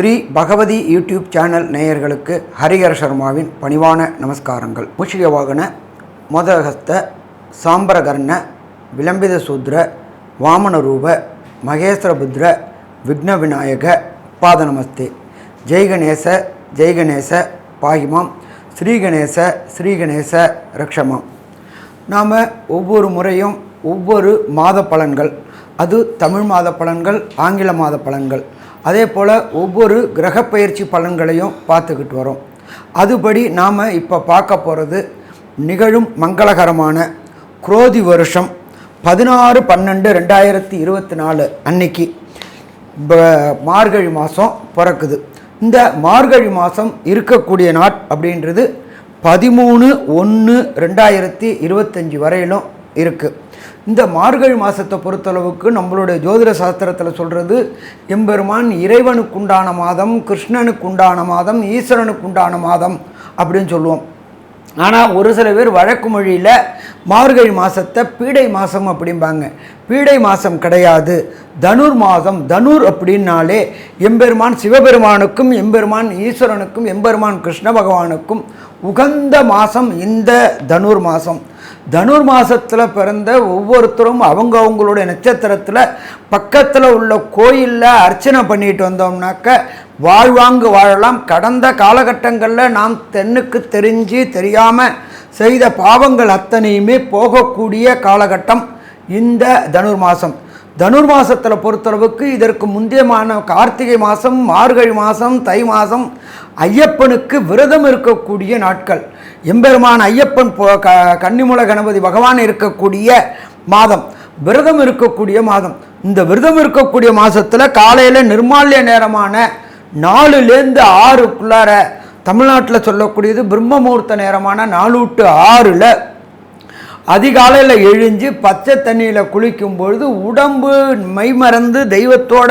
Sri Bhagavathi YouTube channel நேயர்களுக்கு ஹரிஹர சர்மாவின் பணிவான நமஸ்காரங்கள். மூஷிக வாகன மோதகஸ்த சாம்பரகர்ண விளம்பித சூத்ர வாமனரூப மகேஸ்வரபுத்ர விக்ன விநாயக பாத நமஸ்தே. ஜெய்கணேச ஜெய்கணேச பாகிமாம், ஸ்ரீகணேச ஸ்ரீகணேச ரக்ஷமாம். நாம் ஒவ்வொரு முறையும் ஒவ்வொரு மாத பலன்கள், அது தமிழ் மாத பலன்கள், ஆங்கில மாத பலன்கள், அதே போல் ஒவ்வொரு கிரகப்பெயர்ச்சி பலன்களையும் பார்த்துக்கிட்டு வரோம். அதுபடி நாம் இப்போ பார்க்க போகிறது நிகழும் மங்களகரமான குரோதி வருஷம் 16/12/2024 அன்னைக்கு மார்கழி மாதம் பிறக்குது. இந்த மார்கழி மாதம் இருக்கக்கூடிய நாட் அப்படின்றது 13/1/2025 வரையிலும் இருக்குது. இந்த மார்கழி மாதத்தை பொறுத்தளவுக்கு நம்மளுடைய ஜோதிட சாஸ்திரத்தில் சொல்கிறது, எம்பெருமான் இறைவனுக்குண்டான மாதம், கிருஷ்ணனுக்குண்டான மாதம், ஈஸ்வரனுக்குண்டான மாதம் அப்படின்னு சொல்லுவோம். ஆனால் ஒரு சில பேர் வழக்கு மொழியில் மார்கழி மாதத்தை பீடை மாதம் அப்படிம்பாங்க. பீடை மாதம் கிடையாது, தனுர் மாதம். தனுர் அப்படின்னாலே எம்பெருமான் சிவபெருமானுக்கும் எம்பெருமான் ஈஸ்வரனுக்கும் எம்பெருமான் கிருஷ்ண பகவானுக்கும் உகந்த மாதம் இந்த தனுர் மாதம். தனுர் மாதத்தில் பிறந்த ஒவ்வொருத்தரும் அவங்களுடைய நட்சத்திரத்தில் பக்கத்தில் உள்ள கோயிலில் அர்ச்சனை பண்ணிட்டு வந்தோம்னாக்க வாழ்வாங்கு வாழலாம். கடந்த காலகட்டங்களில் நாம் தென்னுக்கு தெரிஞ்சு தெரியாமல் செய்த பாவங்கள் அத்தனையுமே போகக்கூடிய காலகட்டம் இந்த தனுர் மாதம். தனுர் மாதத்தில் பொறுத்தளவுக்கு இதற்கு முந்தையமான கார்த்திகை மாதம், மார்கழி மாதம், தை மாதம் ஐயப்பனுக்கு விரதம் இருக்கக்கூடிய நாட்கள். எம்பெருமான் ஐயப்பன் கன்னிமூல கணபதி பகவான் இருக்கக்கூடிய மாதம், விரதம் இருக்கக்கூடிய மாதம். இந்த விரதம் இருக்கக்கூடிய மாதத்தில் காலையில் நிர்மால்ய நேரமான 4லேருந்து 6க்குள்ளார, தமிழ்நாட்டில் சொல்லக்கூடியது பிரம்மமுகூர்த்த நேரமான 4 to 6 அதிகாலையில் எழுஞ்சு பச்சை தண்ணியில் குளிக்கும் பொழுது உடம்பு மெய்மறந்து தெய்வத்தோட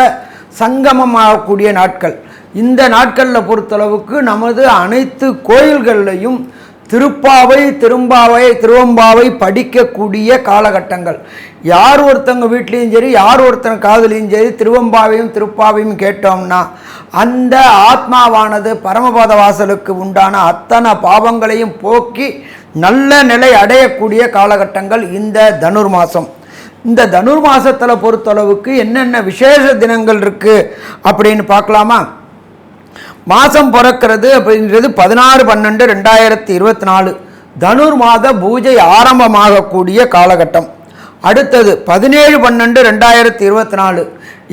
சங்கமமாகக்கூடிய நாட்கள். இந்த நாட்களில் பொறுத்தளவுக்கு நமது அனைத்து கோயில்கள்லையும் திருப்பாவை, திருவம்பாவை படிக்கக்கூடிய காலகட்டங்கள். யார் ஒருத்தங்க வீட்லேயும் சரி, யார் ஒருத்தங்க காதலையும் சரி திருவம்பாவையும் திருப்பாவையும் கேட்டோம்னா அந்த ஆத்மாவானது பரமபத வாசலுக்கு உண்டான அத்தனை பாவங்களையும் போக்கி நல்ல நிலை அடையக்கூடிய காலகட்டங்கள் இந்த தனுர் மாதம். இந்த தனுர் மாதத்தில் பொறுத்தளவுக்கு என்னென்ன விசேஷ தினங்கள் இருக்குது அப்படின்னு பார்க்கலாமா? மாதம் பிறக்கிறது அப்படின்றது 16/12/2024 தனுர் மாத பூஜை ஆரம்பமாகக்கூடிய காலகட்டம். அடுத்தது 17/12/2024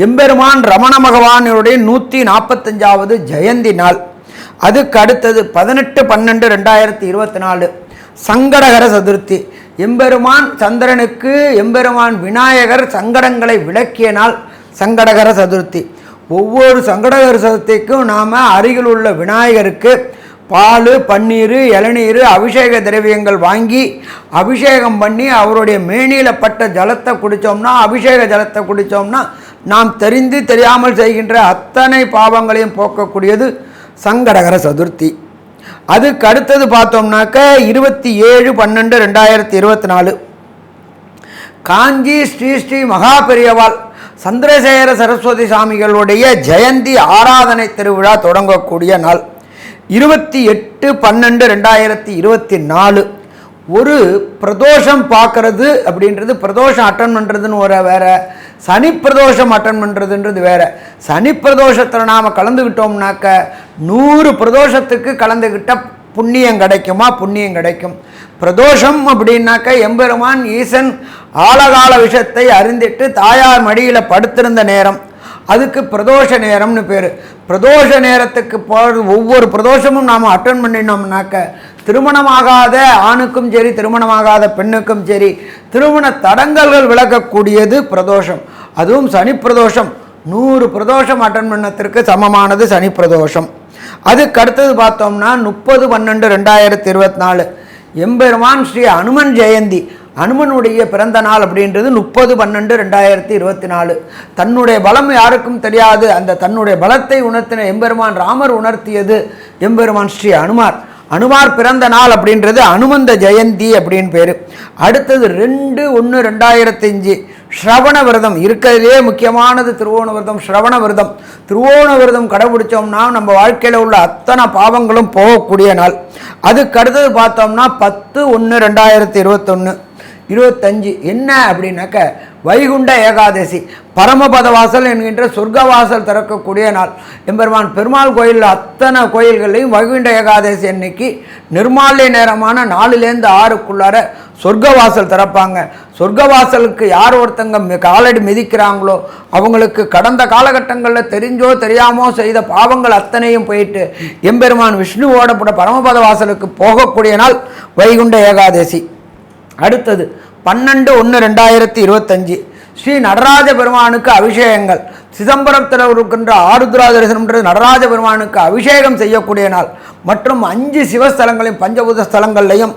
எம்பெருமான் ரமண பகவானுடைய 145வது ஜெயந்தி நாள். அதுக்கு அடுத்தது 18/12/2024 சங்கடகர சதுர்த்தி. எம்பெருமான் சந்திரனுக்கு எம்பெருமான் விநாயகர் சங்கடங்களை விளக்கிய நாள் சங்கடகர சதுர்த்தி. ஒவ்வொரு சங்கடகர சதுர்த்திக்கும் நாம் அருகில் உள்ள விநாயகருக்கு பால், பன்னீர், இளநீர், அபிஷேக திரவியங்கள் வாங்கி அபிஷேகம் பண்ணி அவருடைய மேனியில் பட்ட ஜலத்தை குடித்தோம்னா, அபிஷேக ஜலத்தை குடித்தோம்னா நாம் தெரிந்து தெரியாமல் செய்கின்ற அத்தனை பாவங்களையும் போக்கக்கூடியது சங்கடகர சதுர்த்தி. அதுக்கு அடுத்தது பார்த்தோம்னாக்க 27/12/2024 காஞ்சி ஸ்ரீ ஸ்ரீ மகா பெரியவாள் சந்திரசேகர சரஸ்வதி சாமிகளுடைய ஜெயந்தி ஆராதனை திருவிழா தொடங்கக்கூடிய நாள் 28/12/2024. ஒரு பிரதோஷம் பார்க்கறது அப்படின்றது, பிரதோஷம் அட்டன் பண்ணுறதுன்னு ஒரு வேறு, சனி பிரதோஷம் அட்டன் பண்ணுறதுன்றது வேறு. சனி பிரதோஷத்தில் நாம் கலந்துக்கிட்டோம்னாக்க 100 பிரதோஷத்துக்கு கலந்துக்கிட்ட புண்ணியம் கிடைக்குமா? புண்ணியம் கிடைக்கும். பிரதோஷம் அப்படின்னாக்க எம்பெருமான் ஈசன் ஆழகால விஷத்தை அறிந்திட்டு தாயார் மடியில் படுத்திருந்த நேரம், அதுக்கு பிரதோஷ நேரம்னு பேர். பிரதோஷ நேரத்துக்கு ஒவ்வொரு பிரதோஷமும் நாம் அட்டன் பண்ணினோம்னாக்க திருமணமாகாத ஆணுக்கும் சரி, திருமணமாகாத பெண்ணுக்கும் சரி, திருமண தடங்கல்கள் விளக்கக்கூடியது பிரதோஷம். அதுவும் சனி பிரதோஷம் 100 பிரதோஷம் அட்டன் பண்ணத்திற்கு சமமானது சனி பிரதோஷம். அதுக்கு அடுத்தது பார்த்தோம்னா 30/12/2024 எம்பெருமான் ஸ்ரீ அனுமன் ஜெயந்தி. அனுமனுடைய பிறந்த நாள் அப்படின்றது 30/12/2024. தன்னுடைய பலம் யாருக்கும் தெரியாது, அந்த தன்னுடைய பலத்தை உணர்த்தின எம்பெருமான் ராமர் உணர்த்தியது எம்பெருமான் ஸ்ரீ அனுமார் பிறந்த நாள் அப்படின்றது அனுமந்த ஜெயந்தி அப்படின்னு பேர். அடுத்தது 2/1/2005 ஸ்ரவண விரதம் இருக்கிறதுலே முக்கியமானது திருவோண விரதம். ஸ்ரவண விரதம், திருவோண விரதம் கடைபிடிச்சோம்னா நம்ம வாழ்க்கையில் உள்ள அத்தனை பாவங்களும் போகக்கூடிய நாள். அதுக்கு அடுத்தது பார்த்தோம்னா 10/1/2021 25 என்ன அப்படின்னாக்க வைகுண்ட ஏகாதசி, பரமபத வாசல் என்கின்ற சொர்க்கவாசல் திறக்கக்கூடிய நாள். எம்பெருமான் பெருமாள் கோயிலில் அத்தனை கோயில்களையும் வைகுண்ட ஏகாதசி அன்னைக்கு நிர்மால்ய நேரமான 4லேருந்து 6க்குள்ளார சொர்க்கவாசல் திறப்பாங்க. சொர்க்கவாசலுக்கு யார் ஒருத்தங்க காலடி மிதிக்கிறாங்களோ அவங்களுக்கு கடந்த காலகட்டங்களில் தெரிஞ்சோ தெரியாமோ செய்த பாவங்கள் அத்தனையும் போயிட்டு எம்பெருமான் விஷ்ணுவோட பரமபத வாசலுக்கு போகக்கூடிய நாள் வைகுண்ட ஏகாதசி. அடுத்தது 12/1/2025 ஸ்ரீ நடராஜ பெருமானுக்கு அபிஷேகங்கள். சிதம்பரத்தில் இருக்கின்ற ஆருத்ரா தரிசனம்ன்றது நடராஜ பெருமானுக்கு அபிஷேகம் செய்யக்கூடிய நாள் மற்றும் 5 சிவஸ்தலங்களையும் பஞ்சபூத ஸ்தலங்கள்லையும்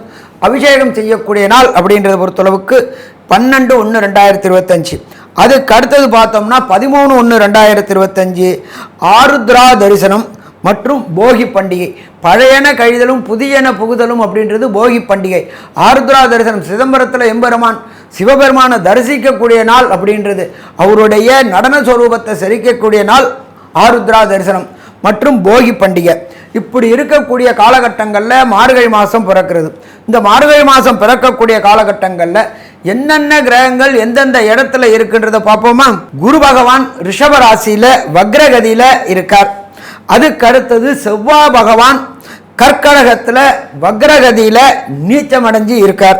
அபிஷேகம் செய்யக்கூடிய நாள் அப்படின்றத பொறுத்தளவுக்கு 12/1/2025. அதுக்கு அடுத்தது பார்த்தோம்னா 13/1/2025 ஆருத்ரா தரிசனம் மற்றும் போகி பண்டிகை. பழையன கழிதலும் புதியன புகுதலும் அப்படின்றது போகி பண்டிகை. ஆருத்ரா தரிசனம், சிதம்பரத்தில் எம்பெருமான் சிவபெருமானை தரிசிக்கக்கூடிய நாள் அப்படின்றது, அவருடைய நடன ஸ்வரூபத்தை செரிக்கக்கூடிய நாள் ஆருத்ரா தரிசனம் மற்றும் போகி பண்டிகை. இப்படி இருக்கக்கூடிய காலகட்டங்களில் மார்கழி மாதம் பிறக்கிறது. இந்த மார்கழி மாதம் பிறக்கக்கூடிய காலகட்டங்களில் என்னென்ன கிரகங்கள் எந்தெந்த இடத்துல இருக்குன்றதை பார்ப்போமா. குரு பகவான் ரிஷப ராசியில் வக்ரகதியில் இருக்கார். அதுக்கு அடுத்தது செவ்வாய் பகவான் கர்க்கடகத்தில் வக்ரகதியில் நீச்சமடைஞ்சு இருக்கார்.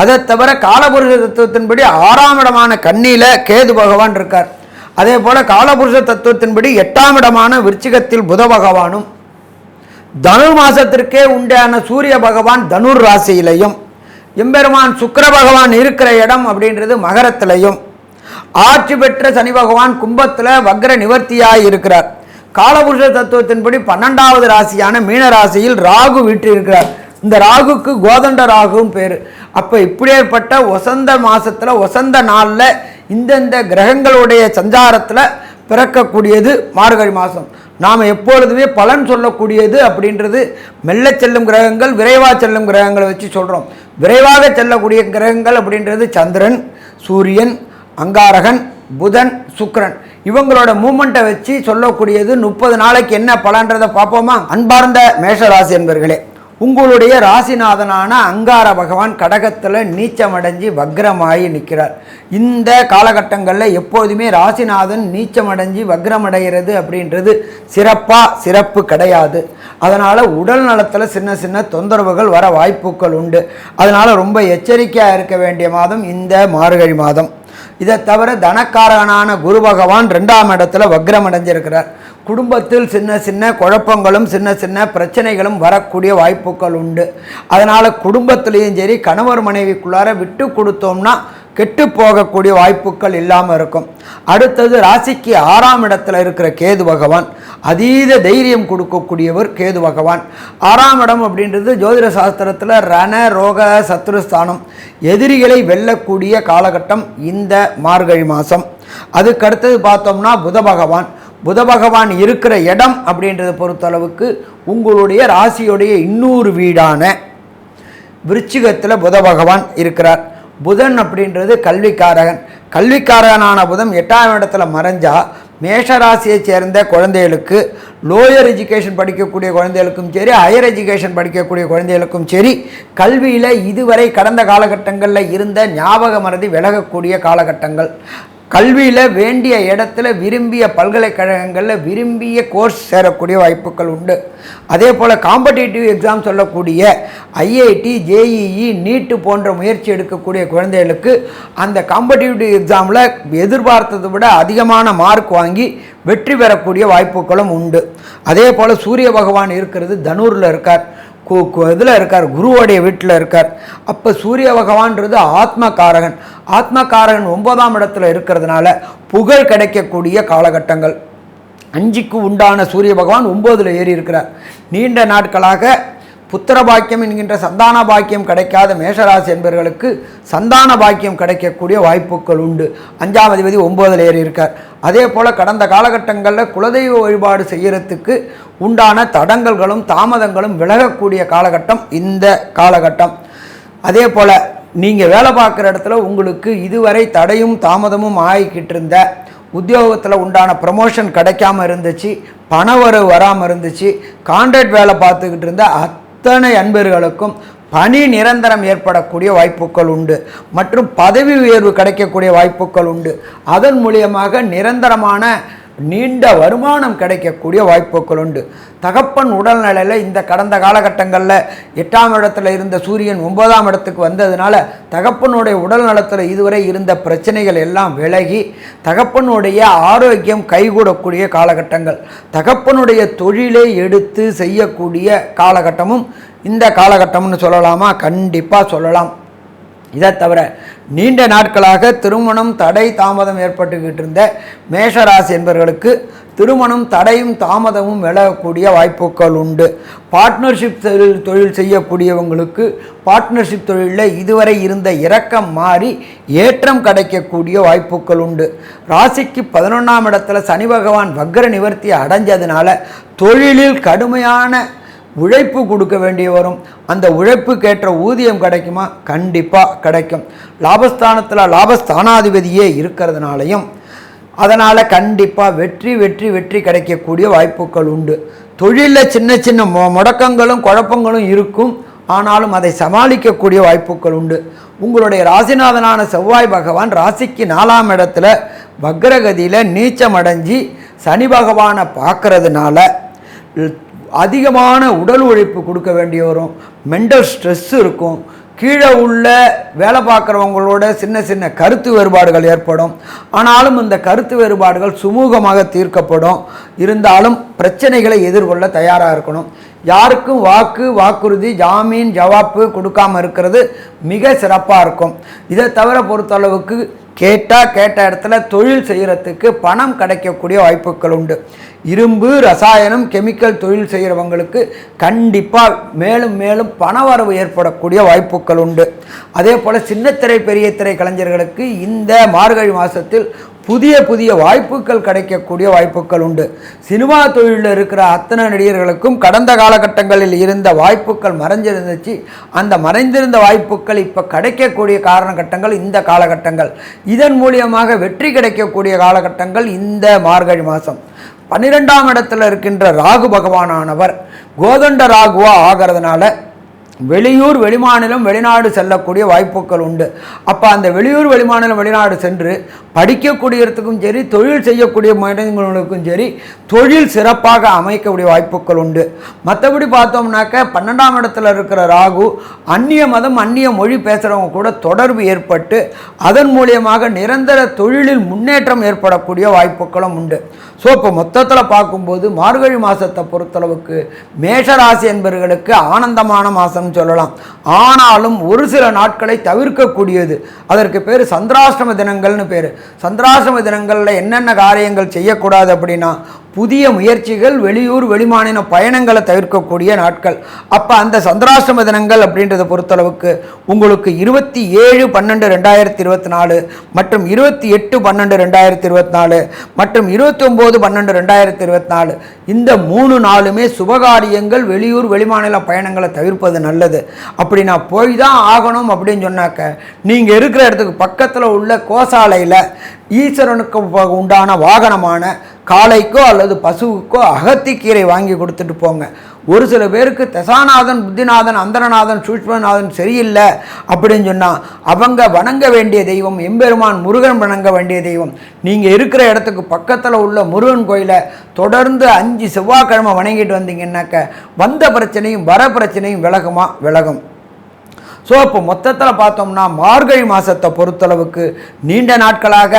அதை தவிர காலபுருஷ தத்துவத்தின்படி 6ஆம் இடமான கன்னியில் கேது பகவான் இருக்கார். அதே போல் காலபுருஷ தத்துவத்தின்படி 8ஆம் இடமான விருச்சிகத்தில் புத பகவானும், தனுர் மாசத்திற்கே உண்டான சூரிய பகவான் தனுர் ராசியிலையும், எம்பெருமான் சுக்கிர பகவான் இருக்கிற இடம் அப்படின்றது மகரத்திலையும், ஆட்சி பெற்ற சனி பகவான் கும்பத்தில் வக்ர நிவர்த்தியாய் இருக்கிறார். காலபுருஷ தத்துவத்தின்படி 12வது ராசியான மீன ராசியில் ராகு வீற்றிருக்கிறார். இந்த ராகுக்கு கோதண்ட ராகுவும் பேர். அப்போ இப்படி ஏற்பட்ட வசந்த மாசத்தில் வசந்த நாளில் இந்தந்த கிரகங்களுடைய சஞ்சாரத்தில் பிறக்கக்கூடியது மார்கழி மாதம். நாம் எப்பொழுதுமே பலன் சொல்லக்கூடியது அப்படின்றது மெல்ல செல்லும் கிரகங்கள், விரைவாக செல்லும் கிரகங்களை வச்சு சொல்கிறோம். விரைவாக செல்லக்கூடிய கிரகங்கள் அப்படின்றது சந்திரன், சூரியன், அங்காரகன், புதன், சுக்கிரன். இவங்களோட மூமெண்ட்டை வச்சு சொல்லக்கூடியது 30 நாளைக்கு என்ன பலன்றதை பார்ப்போமா. அன்பார்ந்த மேஷராசி என்பர்களே, உங்களுடைய ராசிநாதனான அங்கார பகவான் கடகத்தில் நீச்சமடைஞ்சு வக்ரமாகி நிற்கிறார். இந்த காலகட்டங்களில் எப்போதுமே ராசிநாதன் நீச்சமடைஞ்சு வக்ரமடைகிறது அப்படின்றது சிறப்பு கிடையாது. அதனால் உடல் நலத்தில் சின்ன சின்ன தொந்தரவுகள் வர வாய்ப்புகள் உண்டு. அதனால் ரொம்ப எச்சரிக்கையாக இருக்க வேண்டிய மாதம் இந்த மார்கழி மாதம். இதை தவிர தனக்காரகனான குரு பகவான் 2ஆம் இடத்துல வக்ரமடைஞ்சிருக்கிறார். குடும்பத்தில் சின்ன சின்ன குழப்பங்களும் சின்ன சின்ன பிரச்சனைகளும் வரக்கூடிய வாய்ப்புகள் உண்டு. அதனால் குடும்பத்திலையும் சரி கணவர் மனைவிக்குள்ளார விட்டு கொடுத்தோம்னா கெட்டு போகக்கூடிய வாய்ப்புகள் இல்லாமல் இருக்கும். அடுத்தது ராசிக்கு 6ஆம் இடத்துல இருக்கிற கேது பகவான் அதீத தைரியம் கொடுக்கக்கூடியவர். கேது பகவான் 6ஆம் இடம் அப்படின்றது ஜோதிட சாஸ்திரத்தில் ரண ரோக சத்ருஸ்தானம், எதிரிகளை வெல்லக்கூடிய காலகட்டம் இந்த மார்கழி மாதம். அதுக்கடுத்தது பார்த்தோம்னா புத பகவான் இருக்கிற இடம் அப்படின்றத பொறுத்தளவுக்கு உங்களுடைய ராசியுடைய இன்னொரு வீடான விருச்சிகத்தில் புத பகவான் இருக்கிறார். புதன் அப்படின்றது கல்விக்காரகனான புதன் 8ஆம் இடத்துல மறைஞ்சா மேஷராசியை சேர்ந்த குழந்தைகளுக்கு லோயர் எஜுகேஷன் படிக்கக்கூடிய குழந்தைகளுக்கும் சரி, ஹையர் எஜுகேஷன் படிக்கக்கூடிய குழந்தைகளுக்கும் சரி, கல்வியில் இதுவரை கடந்த காலகட்டங்களில் இருந்த ஞாபக மறதி விலகக்கூடிய காலகட்டங்கள். கல்வியில் வேண்டிய இடத்துல விரும்பிய பல்கலைக்கழகங்களில் விரும்பிய கோர்ஸ் சேரக்கூடிய வாய்ப்புகள் உண்டு. அதே போல் காம்படிட்டிவ் எக்ஸாம் சொல்லக்கூடிய ஐஐடி, ஜேஇஇ, நீட்டு போன்ற முயற்சி எடுக்கக்கூடிய குழந்தைகளுக்கு அந்த காம்படிட்டிவ் எக்ஸாமில் எதிர்பார்த்ததை விட அதிகமான மார்க் வாங்கி வெற்றி பெறக்கூடிய வாய்ப்புகளும் உண்டு. அதே போல் சூரிய பகவான் இருக்கிறது தனுரில் இருக்கார், இதில் இருக்கார், குருவோடைய வீட்டில் இருக்கார். அப்போ சூரிய பகவான்றது ஆத்மகாரகன். 9ஆம் இடத்துல இருக்கிறதுனால புகழ் கிடைக்கக்கூடிய காலகட்டங்கள். 5க்கு உண்டான சூரிய பகவான் 9ல் ஏறி இருக்கிறார். நீண்ட நாட்களாக புத்திர பாக்கியம் என்கின்ற சந்தான பாக்கியம் கிடைக்காத மேஷராசி என்பவர்களுக்கு சந்தான பாக்கியம் கிடைக்கக்கூடிய வாய்ப்புகள் உண்டு. 5ஆம் அதிபதி 9ல் ஏறி இருக்கார். அதே போல் கடந்த காலகட்டங்களில் குலதெய்வ வழிபாடு செய்கிறதுக்கு உண்டான தடங்கல்களும் தாமதங்களும் விலகக்கூடிய காலகட்டம் இந்த காலகட்டம். அதே போல் நீங்கள் வேலை பார்க்குற இடத்துல உங்களுக்கு இதுவரை தடையும் தாமதமும் ஆகிக்கிட்டு இருந்த உத்தியோகத்தில் உண்டான ப்ரமோஷன் கிடைக்காம இருந்துச்சு, பணவரவு வராமல் இருந்துச்சு, கான்ட்ராக்ட் வேலை பார்த்துக்கிட்டு இருந்த அத்தனை அன்பர்களுக்கும் பணி நிரந்தரம் ஏற்படக்கூடிய வாய்ப்புகள் உண்டு மற்றும் பதவி உயர்வு கிடைக்கக்கூடிய வாய்ப்புகள் உண்டு. அதன் மூலியமாக நிரந்தரமான நீண்ட வருமானம் கிடைக்கக்கூடிய வாய்ப்புகள் உண்டு. தகப்பன் உடல்நிலையில் இந்த கடந்த காலகட்டங்களில் 8ஆம் இடத்துல இருந்த சூரியன் 9ஆம் இடத்துக்கு வந்ததுனால தகப்பனுடைய உடல் நலத்தில் இதுவரை இருந்த பிரச்சனைகள் எல்லாம் விலகி தகப்பனுடைய ஆரோக்கியம் கைகூடக்கூடிய காலகட்டங்கள், தகப்பனுடைய தொழிலை எடுத்து செய்யக்கூடிய காலகட்டமும் இந்த காலகட்டம்னு சொல்லலாமா? கண்டிப்பாக சொல்லலாம். இதை தவிர நீண்ட நாட்களாக திருமணம் தடை தாமதம் ஏற்பட்டுக்கிட்டு இருந்த மேஷராசி என்பவர்களுக்கு திருமணம் தடையும் தாமதமும் விலகக்கூடிய வாய்ப்புகள் உண்டு. பார்ட்னர்ஷிப் தொழில் செய்யக்கூடியவங்களுக்கு பார்ட்னர்ஷிப் தொழிலில் இதுவரை இருந்த இரக்கம் மாறி ஏற்றம் கிடைக்கக்கூடிய வாய்ப்புகள் உண்டு. ராசிக்கு 11ஆம் இடத்துல சனி பகவான் வக்ர நிவர்த்தி அடைஞ்சதுனால தொழிலில் கடுமையான உழைப்பு கொடுக்க வேண்டிய வரும். அந்த உழைப்புக்கேற்ற ஊதியம் கிடைக்குமா? கண்டிப்பாக கிடைக்கும். லாபஸ்தானத்தில் லாபஸ்தானாதிபதியே இருக்கிறதுனாலையும் அதனால் கண்டிப்பாக வெற்றி வெற்றி வெற்றி கிடைக்கக்கூடிய வாய்ப்புகள் உண்டு. தொழிலில் சின்ன சின்ன முடக்கங்களும் குழப்பங்களும் இருக்கும், ஆனாலும் அதை சமாளிக்கக்கூடிய வாய்ப்புகள் உண்டு. உங்களுடைய ராசிநாதனான செவ்வாய் பகவான் ராசிக்கு 4ஆம் இடத்துல வக்ரகதியில் நீச்சமடைஞ்சி சனி பகவானை பார்க்கறதுனால அதிகமான உடல் உழைப்பு கொடுக்க வேண்டிய வரும். மென்டல் ஸ்ட்ரெஸ் இருக்கும். கீழே உள்ள வேலை பார்க்குறவங்களோட சின்ன சின்ன கருத்து வேறுபாடுகள் ஏற்படும். ஆனாலும் இந்த கருத்து வேறுபாடுகள் சுமூகமாக தீர்க்கப்படும். இருந்தாலும் பிரச்சனைகளை எதிர்கொள்ள தயாராக இருக்கணும். யாருக்கும் வாக்குறுதி ஜாமீன் ஜவாப்பு கொடுக்காமல் இருக்கிறது மிக சிறப்பாக இருக்கும். இதை தவிர பொறுத்தளவுக்கு கேட்ட இடத்துல தொழில் செய்கிறதுக்கு பணம் கிடைக்கக்கூடிய வாய்ப்புகள் உண்டு. இரும்பு ரசாயனம் கெமிக்கல் தொழில் செய்கிறவங்களுக்கு கண்டிப்பாக மேலும் மேலும் பணவரவு ஏற்படக்கூடிய வாய்ப்புகள் உண்டு. அதே போல் சின்னத்திரை பெரிய திரை கலைஞர்களுக்கு இந்த மார்கழி மாதத்தில் புதிய புதிய வாய்ப்புகள் கிடைக்கக்கூடிய வாய்ப்புகள் உண்டு. சினிமா தொழிலில் இருக்கிற அத்தனை நடிகர்களுக்கும் கடந்த காலகட்டங்களில் இருந்த வாய்ப்புகள் மறைஞ்சிருந்துச்சு. அந்த மறைந்திருந்த வாய்ப்புகள் இப்போ கிடைக்கக்கூடிய காலகட்டங்கள் இந்த காலகட்டங்கள். இதன் மூலியமாக வெற்றி கிடைக்கக்கூடிய காலகட்டங்கள் இந்த மார்கழி மாதம். 12ஆம் இடத்துல இருக்கின்ற ராகு பகவானானவர் கோதண்ட ராகுவா ஆகிறதுனால வெளியூர் வெளிமாநிலம் வெளிநாடு செல்லக்கூடிய வாய்ப்புகள் உண்டு. அப்போ அந்த வெளியூர் வெளிமாநிலம் வெளிநாடு சென்று படிக்கக்கூடியதுக்கும் சரி தொழில் செய்யக்கூடிய மனிதர்களுக்கும் சரி தொழில் சிறப்பாக அமைக்கக்கூடிய வாய்ப்புகள் உண்டு. மற்றபடி பார்த்தோம்னாக்க 12ஆம் இடத்துல இருக்கிற ராகு அந்நிய மதம் அந்நிய மொழி பேசுகிறவங்க கூட தொடர்பு ஏற்பட்டு அதன் மூலியமாக நிரந்தர தொழிலில் முன்னேற்றம் ஏற்படக்கூடிய வாய்ப்புகளும் உண்டு. ஸோ இப்போ மொத்தத்தில் பார்க்கும்போது மார்கழி மாதத்தை பொறுத்தளவுக்கு மேஷராசி என்பவர்களுக்கு ஆனந்தமான மாதம் சொல்லலாம். ஆனாலும் ஒரு சில நாட்களை தவிர்க்கக்கூடியது. அதற்கு பேர் சந்திராஷ்டம தினங்கள்னு பேர். சந்திராஷ்டம தினங்களில் என்னென்ன காரியங்கள் செய்யக்கூடாது அப்படின்னா புதிய முயற்சிகள் வெளியூர் வெளிமாநில பயணங்களை தவிர்க்கக்கூடிய நாட்கள். அப்போ அந்த சந்திராஷ்டம தினங்கள் அப்படின்றத பொறுத்தளவுக்கு உங்களுக்கு 27/12/2024 மற்றும் 28/12/2024 மற்றும் 29/12/2024 இந்த 3 நாளுமே சுபகாரியங்கள் வெளியூர் வெளிமாநில பயணங்களை தவிர்ப்பது நல்லது. அப்படி நான் போய் தான் ஆகணும் அப்படின்னு சொன்னாக்க நீங்கள் இருக்கிற இடத்துக்கு பக்கத்தில் உள்ள கோசாலையில் ஈஸ்வரனுக்கு உண்டான வாகனமான காளைக்கோ அல்லது பசுவுக்கோ அகத்திக்கீரை வாங்கி கொடுத்துட்டு போங்க. ஒரு சில பேருக்கு தசாநாதன் புத்திநாதன் அந்தரநாதன் சூஷ்மநாதன் சரியில்லை அப்படின்னு சொன்னால் அவங்க வணங்க வேண்டிய தெய்வம் எம்பெருமான் முருகன் வணங்க வேண்டிய தெய்வம். நீங்கள் இருக்கிற இடத்துக்கு பக்கத்தில் உள்ள முருகன் கோயிலை தொடர்ந்து 5 செவ்வாய்க்கிழமை வணங்கிட்டு வந்தீங்கன்னாக்க வந்த பிரச்சனையும் வர பிரச்சனையும் விலகும். ஸோ இப்போ மொத்தத்தில் பார்த்தோம்னா மார்கழி மாதத்தை பொறுத்தளவுக்கு நீண்ட நாட்களாக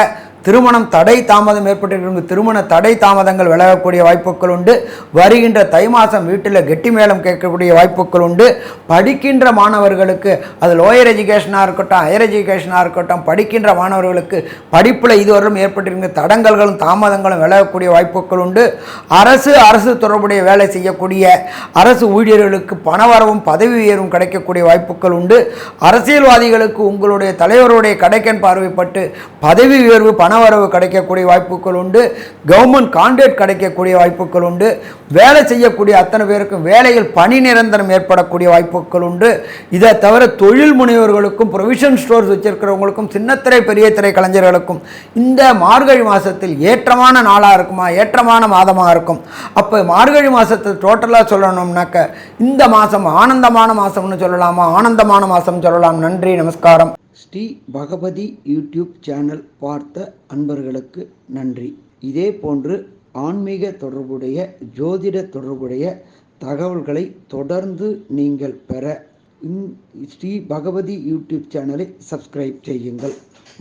திருமணம் தடை தாமதம் ஏற்பட்டிருக்கிற திருமண தடை தாமதங்கள் விலகக்கூடிய வாய்ப்புகள் உண்டு. வருகின்ற தை மாதம் வீட்டில் கெட்டி மேளம் கேட்கக்கூடிய வாய்ப்புகள் உண்டு. படிக்கின்ற மாணவர்களுக்கு அது லோயர் எஜுகேஷனாக இருக்கட்டும் ஹையர் எஜுகேஷனாக இருக்கட்டும் படிக்கின்ற மாணவர்களுக்கு படிப்பில் இதுவரையும் ஏற்பட்டிருக்கிற தடங்கல்களும் தாமதங்களும் விலகக்கூடிய வாய்ப்புகள் உண்டு. அரசு தொடர்புடைய வேலை செய்யக்கூடிய அரசு ஊழியர்களுக்கு பணவரவும் பதவி உயர்வும் கிடைக்கக்கூடிய வாய்ப்புகள் உண்டு. அரசியல்வாதிகளுக்கு உங்களுடைய தலைவருடைய கடைக்கன் பார்வைப்பட்டு பதவி உயர்வு பண பணவரவு கிடைக்கக்கூடிய வாய்ப்புகள் உண்டு. கவர்மெண்ட் கான்ட்ராக்ட் கிடைக்கக்கூடிய வாய்ப்புகள் உண்டு. வேலை செய்யக்கூடிய அத்தனை பேருக்கும் வேலையில் பணி நிரந்தரம் ஏற்படக்கூடிய வாய்ப்புகள் உண்டு. இதை தவிர தொழில் முனைவோர்களுக்கும் ப்ரொவிஷன் ஸ்டோர்ஸ் வச்சிருக்கிறவங்களுக்கும் சின்னத்திரை பெரிய திரை கலைஞர்களுக்கும் இந்த மார்கழி மாதத்தில் ஏற்றமான நாளாக இருக்குமா, ஏற்றமான மாதமாக இருக்கும். அப்போ மார்கழி மாதத்தை டோட்டலாக சொல்லணும்னாக்க இந்த மாதம் ஆனந்தமான மாதம்னு சொல்லலாமா, ஆனந்தமான மாதம் சொல்லலாம். நன்றி, நமஸ்காரம். ஸ்ரீ பகவதி யூடியூப் சேனல் பார்த்த அன்பர்களுக்கு நன்றி. இதே போன்று ஆன்மீக தொடர்புடைய ஜோதிட தொடர்புடைய தகவல்களை தொடர்ந்து நீங்கள் பெற ஸ்ரீ பகவதி யூடியூப் சேனலை சப்ஸ்கிரைப் செய்யுங்கள்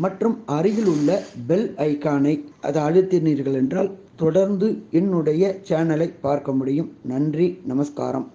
மற்றும் அருகில் உள்ள பெல் ஐக்கானை அதை அழுத்தினீர்கள் என்றால் தொடர்ந்து என்னுடைய சேனலை பார்க்க முடியும். நன்றி, நமஸ்காரம்.